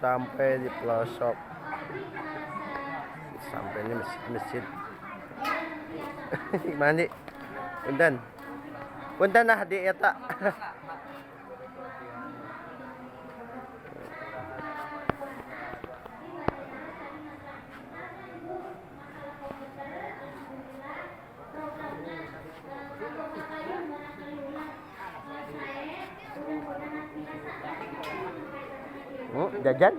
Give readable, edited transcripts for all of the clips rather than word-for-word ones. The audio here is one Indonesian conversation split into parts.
Sampai di pelosok. Sampai ini masjid. Mandi. Punten. Punten nah di eta. Jajan?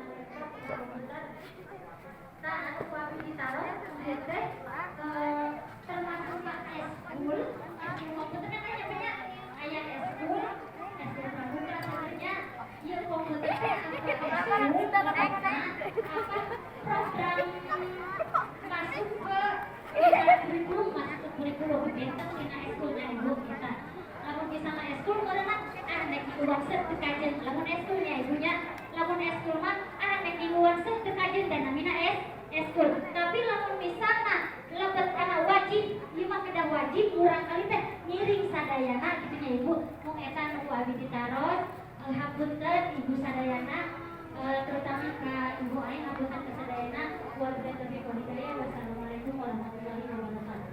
Tapi lamun misalnya lebet anak wajib, ieu mah kedah wajib urang kali teh ngiring sadayana kitu nya Ibu. Mung eta nu ku abdi ditaros, hapunten Ibu sadayana, terutama ka Ibu aing hapunten ka sadayana keluarga Taufiq Hidayah. Wassalamualaikum warahmatullahi wabarakatuh.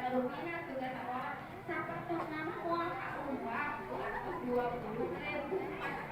Rupiah tugas awal uang 20.000